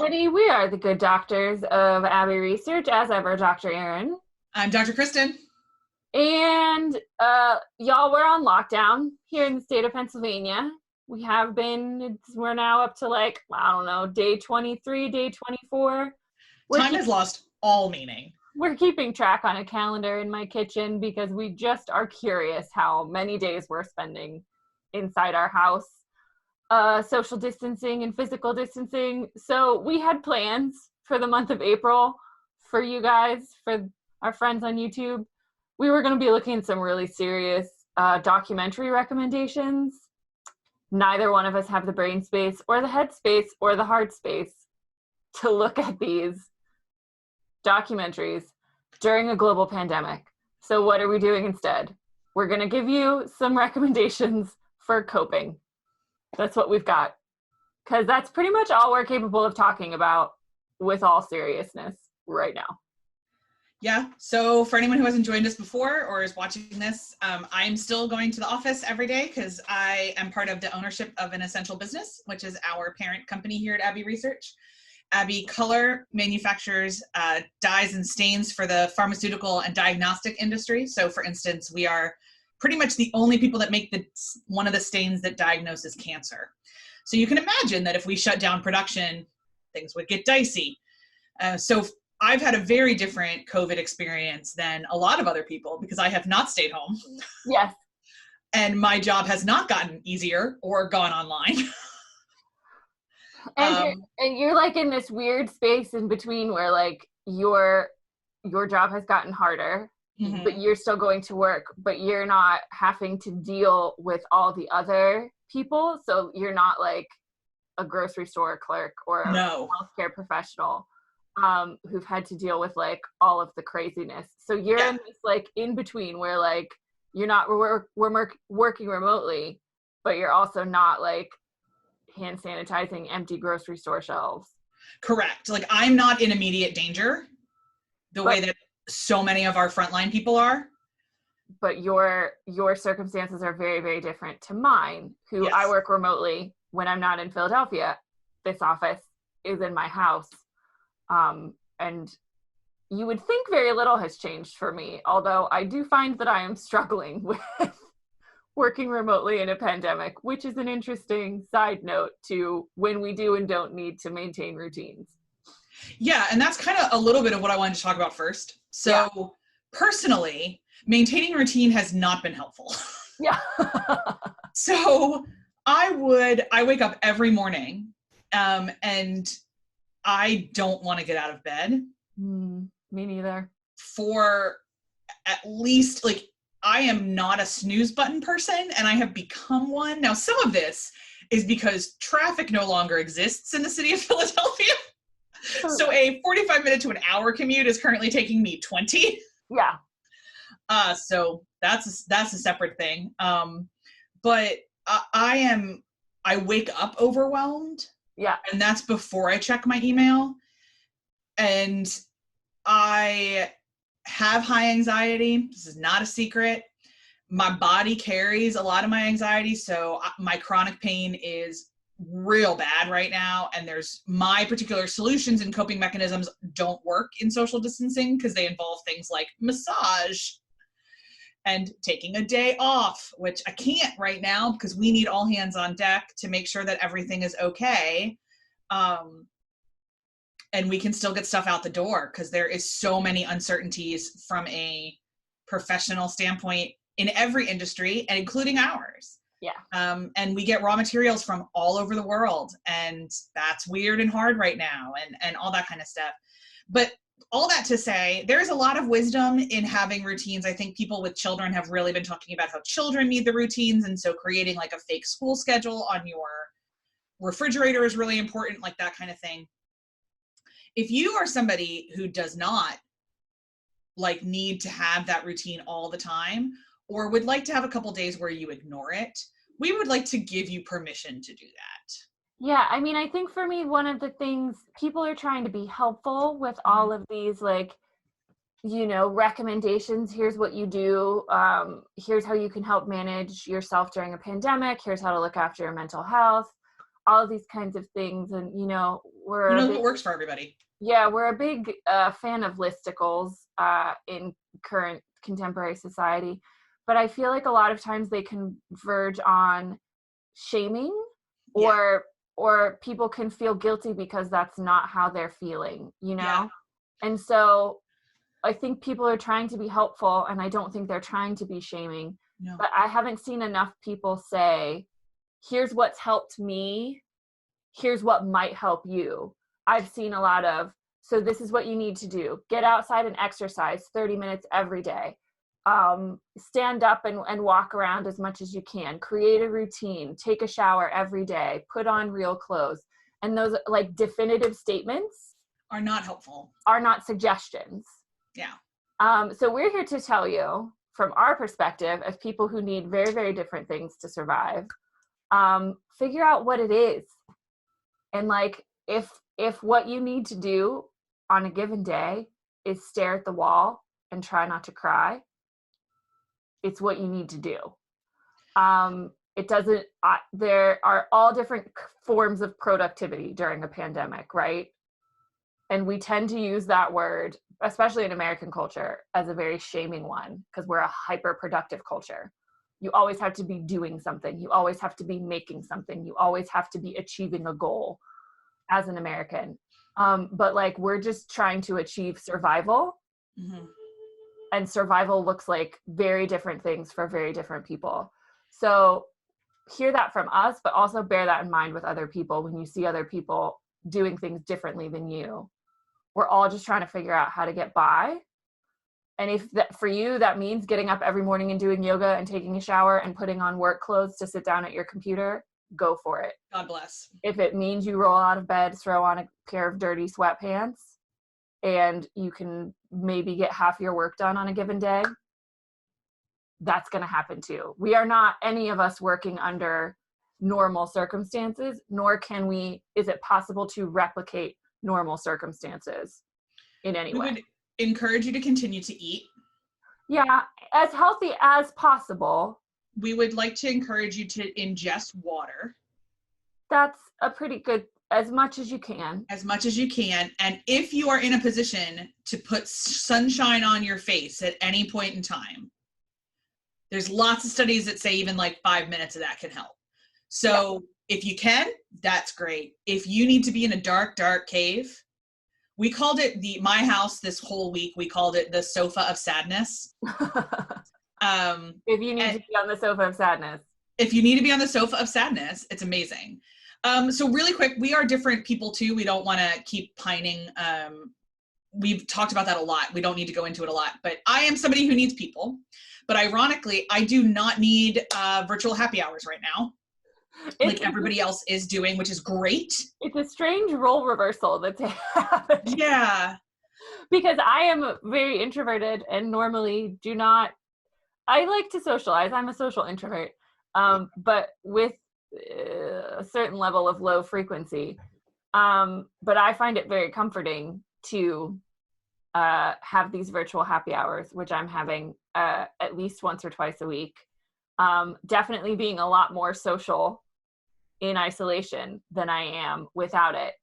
everybody. We are the good doctors of Abbey Research, as ever, Dr. Erin. I'm Dr. Kristen. And y'all, we're on lockdown here in the state of Pennsylvania. We have been, we're now up to like, I don't know, day 23, day 24. Time has lost all meaning. We're keeping track on a calendar in my kitchen because we just are curious how many days we're spending inside our house. Social distancing and physical distancing. So we had plans for the month of April for you guys, for our friends on YouTube. We were going to be looking at some really serious documentary recommendations. Neither one of us have the brain space or the head space or the heart space to look at these documentaries during a global pandemic. So what are we doing instead? We're going to give you some recommendations for coping. That's what we've got, because that's pretty much all we're capable of talking about with all seriousness right now. Yeah. So for anyone who hasn't joined us before or is watching this, I'm still going to the office every day because I am part of the ownership of an essential business, which is our parent company here at Abbey Research. Abbey Color manufactures dyes and stains for the pharmaceutical and diagnostic industry. So for instance, we are pretty much the only people that make one of the stains that diagnoses cancer. So you can imagine that if we shut down production, things would get dicey. So I've had a very different COVID experience than a lot of other people because I have not stayed home. Yes. And my job has not gotten easier or gone online. And you're like in this weird space in between where like your job has gotten harder. Mm-hmm. But you're still going to work, but you're not having to deal with all the other people. So you're not like a grocery store clerk or a healthcare professional who've had to deal with like all of the craziness. So you're in this like in between where like you're not we're working remotely, but you're also not like hand sanitizing empty grocery store shelves. Correct. Like I'm not in immediate danger the way that so many of our frontline people are. But your circumstances are very, very different to mine, who I work remotely when I'm not in Philadelphia. This office is in my house. And you would think very little has changed for me, although I do find that I am struggling with working remotely in a pandemic, which is an interesting side note to when we do and don't need to maintain routines. Yeah, and that's kind of a little bit of what I wanted to talk about first. So personally, maintaining routine has not been helpful. Yeah. So I wake up every morning and I don't want to get out of bed. Me neither. For at least like, I am not a snooze button person and I have become one. Now, some of this is because traffic no longer exists in the city of Philadelphia. So a 45-minute to an hour commute is currently taking me 20. Yeah. So that's a separate thing. But I wake up overwhelmed. Yeah. And that's before I check my email. And I have high anxiety. This is not a secret. My body carries a lot of my anxiety. So my chronic pain is real bad right now, and my particular solutions and coping mechanisms don't work in social distancing because they involve things like massage and taking a day off, which I can't right now because we need all hands on deck to make sure that everything is okay, and we can still get stuff out the door because there is so many uncertainties from a professional standpoint in every industry and including ours. Yeah. And we get raw materials from all over the world, and that's weird and hard right now, and all that kind of stuff. But all that to say, there's a lot of wisdom in having routines. I think people with children have really been talking about how children need the routines, and so creating like a fake school schedule on your refrigerator is really important, like that kind of thing. If you are somebody who does not like need to have that routine all the time, or would like to have a couple days where you ignore it, we would like to give you permission to do that. Yeah, I mean, I think for me, one of the things, people are trying to be helpful with all of these, like, you know, recommendations. Here's what you do. Here's how you can help manage yourself during a pandemic. Here's how to look after your mental health. All of these kinds of things. And, you know, we're what works for everybody. Yeah, we're a big fan of listicles in current contemporary society, but I feel like a lot of times they converge on shaming, or people can feel guilty because that's not how they're feeling, Yeah. And so I think people are trying to be helpful, and I don't think they're trying to be shaming. No. But I haven't seen enough people say, here's what's helped me, here's what might help you. I've seen a lot of, so this is what you need to do. Get outside and exercise 30 minutes every day. Stand up and walk around as much as you can. Create a routine. Take a shower every day. Put on real clothes. And those like definitive statements are not helpful. Are not suggestions. Yeah. So we're here to tell you, from our perspective, as people who need very, very different things to survive, figure out what it is. And like, if what you need to do on a given day is stare at the wall and try not to cry, it's what you need to do. It doesn't, there are all different forms of productivity during a pandemic, right? And we tend to use that word, especially in American culture, as a very shaming one, because we're a hyper productive culture. You always have to be doing something. You always have to be making something. You always have to be achieving a goal as an American. But like, we're just trying to achieve survival. Mm-hmm. And survival looks like very different things for very different people. So hear that from us, but also bear that in mind with other people when you see other people doing things differently than you. We're all just trying to figure out how to get by. And if that for you, that means getting up every morning and doing yoga and taking a shower and putting on work clothes to sit down at your computer, go for it. God bless. If it means you roll out of bed, throw on a pair of dirty sweatpants, and you can maybe get half your work done on a given day, that's going to happen too. We are not, any of us, working under normal circumstances, nor is it possible to replicate normal circumstances in any way. We would encourage you to continue to eat. Yeah, as healthy as possible. We would like to encourage you to ingest water. That's a pretty good, as much as you can. As much as you can. And if you are in a position to put sunshine on your face at any point in time, there's lots of studies that say even like 5 minutes of that can help. So if you can, that's great. If you need to be in a dark, dark cave, we called it my house this whole week, we called it the sofa of sadness. If you need to be on the sofa of sadness. If you need to be on the sofa of sadness, it's amazing. So really quick, we are different people too. We don't want to keep pining. We've talked about that a lot. We don't need to go into it a lot, but I am somebody who needs people. But ironically, I do not need virtual happy hours right now, like everybody else is doing, which is great. It's a strange role reversal that's happening. Yeah. Because I am very introverted and normally I like to socialize. I'm a social introvert, but with a certain level of low frequency. But I find it very comforting to have these virtual happy hours, which I'm having at least once or twice a week. Definitely being a lot more social in isolation than I am without it.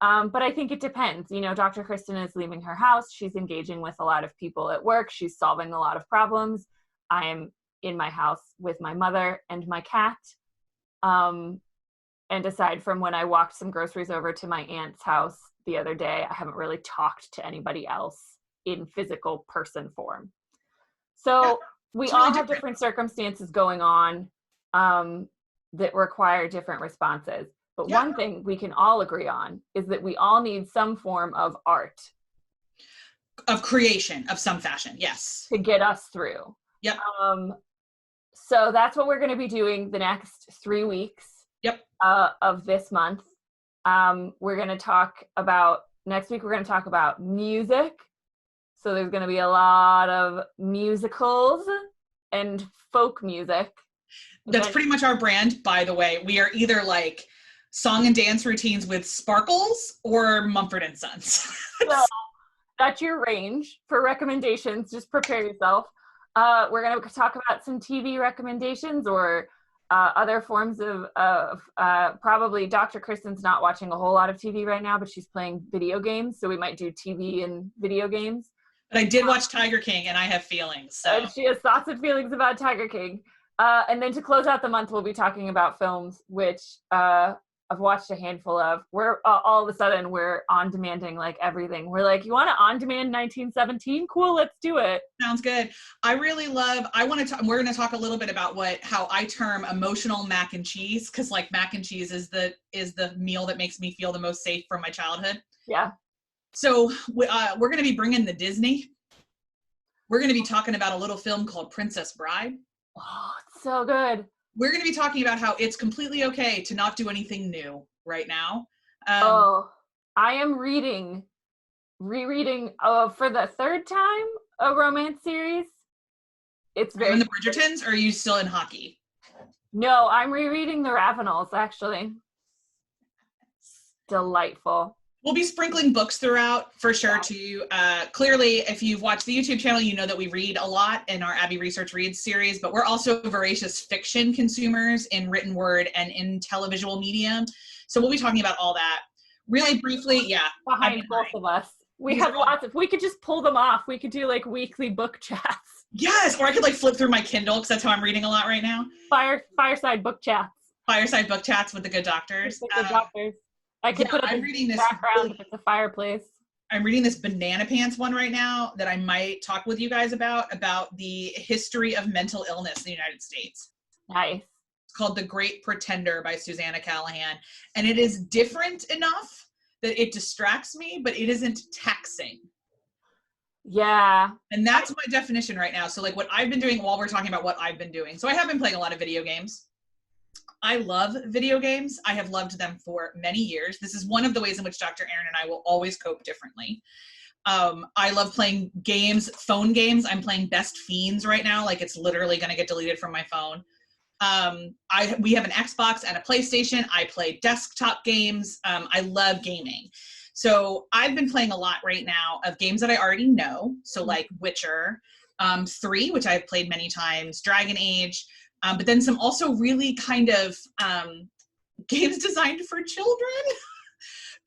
But I think it depends. Dr. Kristen is leaving her house. She's engaging with a lot of people at work. She's solving a lot of problems. I am in my house with my mother and my cat. And aside from when I walked some groceries over to my aunt's house the other day, I haven't really talked to anybody else in physical person form. So we all have different circumstances going on that require different responses. But one thing we can all agree on is that we all need some form of art. Of creation of some fashion, yes. To get us through. Yep. So that's what we're going to be doing the next 3 weeks. Yep. Of this month. We're going to talk about, next week we're going to talk about music. So there's going to be a lot of musicals and folk music. That's pretty much our brand, by the way. We are either like song and dance routines with Sparkles or Mumford and Sons. So that's your range for recommendations. Just prepare yourself. We're going to talk about some TV recommendations or Other forms of probably Dr. Kristen's not watching a whole lot of TV right now, but she's playing video games. So we might do TV and video games. But I did watch Tiger King, and I have feelings. So. And she has thoughts and feelings about Tiger King. And then to close out the month, we'll be talking about films, which I've watched a handful of. We're all of a sudden we're on demanding like everything. We're like, you want to on demand 1917? Cool, let's do it. Sounds good. I really love. We're going to talk a little bit about how I term emotional mac and cheese, because like mac and cheese is the meal that makes me feel the most safe from my childhood. Yeah. So we're going to be bringing the Disney. We're going to be talking about a little film called Princess Bride. Oh, it's so good. We're going to be talking about how it's completely okay to not do anything new right now. I am rereading for the third time a romance series. It's very. Are you in the Bridgertons, or are you still in hockey? No, I'm rereading the Ravenels, actually. Delightful. We'll be sprinkling books throughout for sure too. Clearly, if you've watched the YouTube channel, you know that we read a lot in our Abby Research Reads series, but we're also voracious fiction consumers in written word and in televisual medium. So we'll be talking about all that. Really briefly, yeah. Behind both of us. We have lots of, we could just pull them off. We could do like weekly book chats. Yes, or I could like flip through my Kindle, because that's how I'm reading a lot right now. Fireside book chats. Fireside book chats with the good doctors. With the good doctors. I could put I'm reading this background if it's a fireplace. I'm reading this Banana Pants one right now that I might talk with you guys about the history of mental illness in the United States. Nice. It's called The Great Pretender by Susanna Callahan. And it is different enough that it distracts me, but it isn't taxing. Yeah. And that's my definition right now. So like what I've been doing while we're talking about what I've been doing. So I have been playing a lot of video games. I love video games. I have loved them for many years. This is one of the ways in which Dr. Erin and I will always cope differently. I love playing games, phone games. I'm playing Best Fiends right now. Like it's literally going to get deleted from my phone. We have an Xbox and a PlayStation. I play desktop games. I love gaming. So I've been playing a lot right now of games that I already know. So like Witcher 3, which I've played many times, Dragon Age, but then some also really kind of games designed for children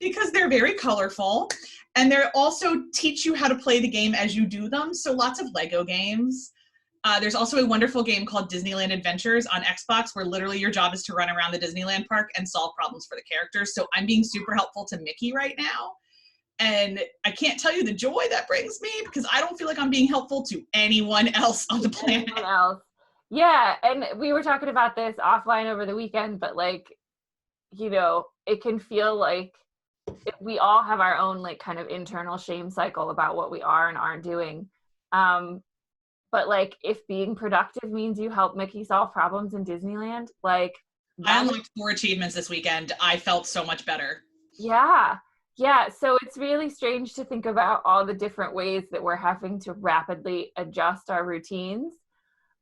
because they're very colorful, and they also teach you how to play the game as you do them. So lots of Lego games. There's also a wonderful game called Disneyland Adventures on Xbox, where literally your job is to run around the Disneyland park and solve problems for the characters. So I'm being super helpful to Mickey right now. And I can't tell you the joy that brings me, because I don't feel like I'm being helpful to anyone else on the planet. Anyone else. Yeah, and we were talking about this offline over the weekend, but like, you know, it can feel like we all have our own like kind of internal shame cycle about what we are and aren't doing. But like, if being productive means you help Mickey solve problems in Disneyland, like I unlocked 4 achievements this weekend. I felt so much better. Yeah. Yeah. So it's really strange to think about all the different ways that we're having to rapidly adjust our routines.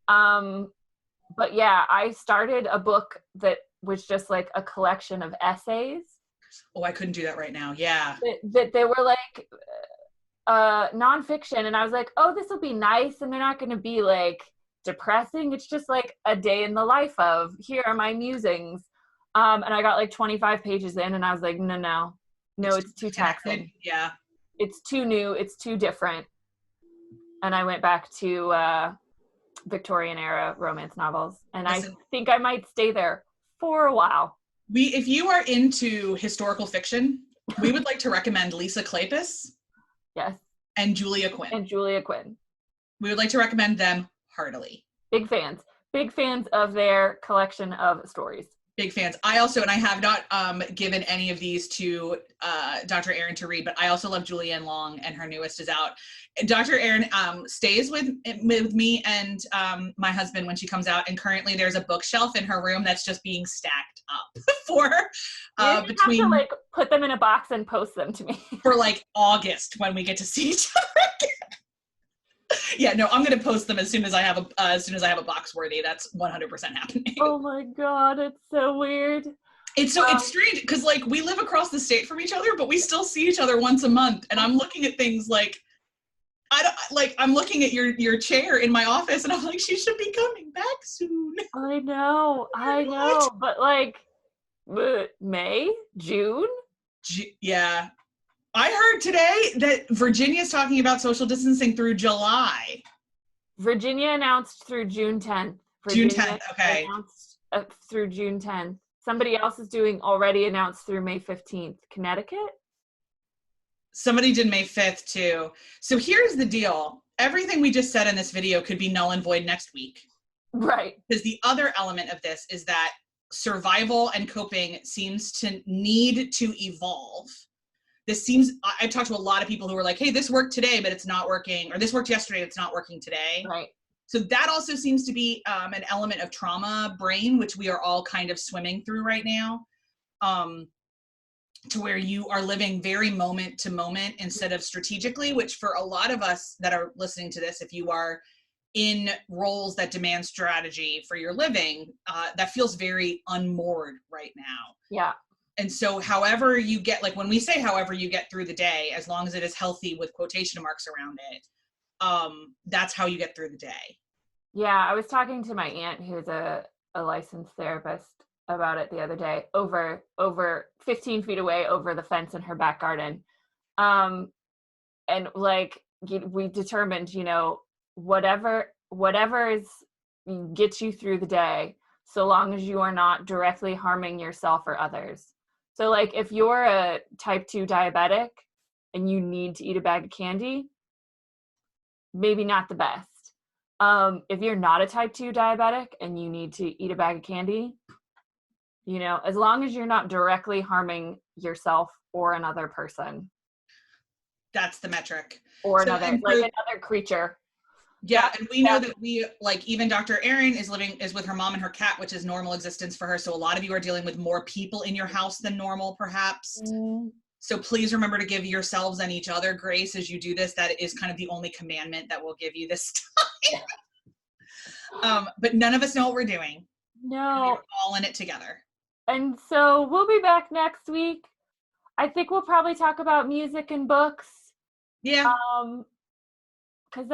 But yeah, I started a book that was just like a collection of essays. Oh, I couldn't do that right now. Yeah. That they were like nonfiction. And I was like, oh, this will be nice. And they're not going to be like depressing. It's just like a day in the life of, here are my musings. And I got like 25 pages in and I was like, no, it's too taxing. Yeah. It's too new. It's too different. And I went back to Victorian era romance novels. And listen, I think I might stay there for a while. If you are into historical fiction, we would like to recommend Lisa Kleypas. Yes. And Julia Quinn. We would like to recommend them heartily. Big fans of their collection of stories. Big fans. I also, and I have not given any of these to Dr. Erin to read, but I also love Julianne Long, and her newest is out. Dr. Erin stays with me and my husband when she comes out, and currently there's a bookshelf in her room that's just being stacked up for between. You have to like put them in a box and post them to me for like August when we get to see each other again. Yeah, no, I'm gonna post them as soon as I have a box worthy. That's 100% happening. Oh my god, it's so weird. It's strange because like we live across the state from each other, but we still see each other once a month. And I'm looking at things like, I don't like. I'm looking at your chair in my office, and I'm like, she should be coming back soon. I know, but like May, June. Yeah, I heard today that Virginia's talking about social distancing through July. Virginia announced through June 10th. June 10th. Okay. Announced through June 10th. Somebody else is already announced through May 15th. Connecticut? Somebody did May 5th too. So here's the deal. Everything we just said in this video could be null and void next week. Right. Because the other element of this is that survival and coping seems to need to evolve. I've talked to a lot of people who are like, hey, this worked today, but it's not working, or this worked yesterday, it's not working today. Right. So that also seems to be an element of trauma brain, which we are all kind of swimming through right now, to where you are living very moment to moment instead of strategically, which for a lot of us that are listening to this, if you are in roles that demand strategy for your living, that feels very unmoored right now. Yeah. And so however you get, like when we say however you get through the day, as long as it is healthy with quotation marks around it, that's how you get through the day. Yeah, I was talking to my aunt who's a licensed therapist about it the other day, over 15 feet away over the fence in her back garden. And like we determined, whatever gets you through the day, so long as you are not directly harming yourself or others. So like if you're a type 2 diabetic and you need to eat a bag of candy, maybe not the best. If you're not a type 2 diabetic and you need to eat a bag of candy, as long as you're not directly harming yourself or another person. That's the metric. Or another creature. Yeah, and we know that even Dr. Erin is with her mom and her cat, which is normal existence for her. So a lot of you are dealing with more people in your house than normal, perhaps. Mm. So please remember to give yourselves and each other grace as you do this. That is kind of the only commandment that we'll give you this time. But none of us know what we're doing. No. We're all in it together. And so we'll be back next week. I think we'll probably talk about music and books. Yeah. Because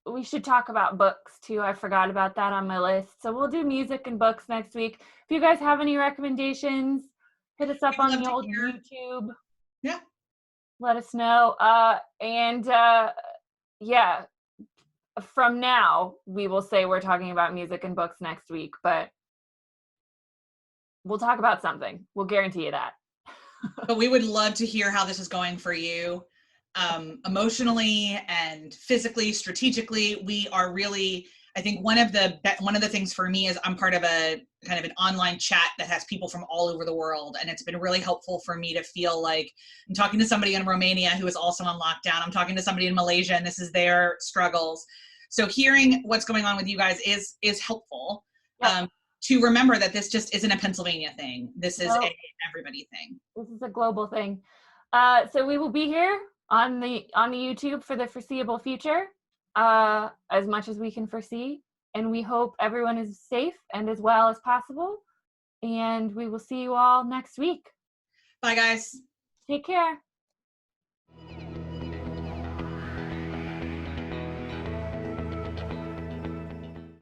we should talk about books too. I forgot about that on my list. So we'll do music and books next week. If you guys have any recommendations, hit us up on the old YouTube. Yeah. Let us know. Yeah, from now, we will say we're talking about music and books next week, but we'll talk about something. We'll guarantee you that. But we would love to hear how this is going for you. Emotionally and physically, strategically. We are really, I think one of the things for me is I'm part of a kind of an online chat that has people from all over the world. And it's been really helpful for me to feel like I'm talking to somebody in Romania who is also on lockdown. I'm talking to somebody in Malaysia and this is their struggles. So hearing what's going on with you guys is helpful. Yep. To remember that this just isn't a Pennsylvania thing. This is an everybody thing. This is a global thing. So we will be here on the YouTube for the foreseeable future, as much as we can foresee. And we hope everyone is safe and as well as possible. And we will see you all next week. Bye, guys. Take care.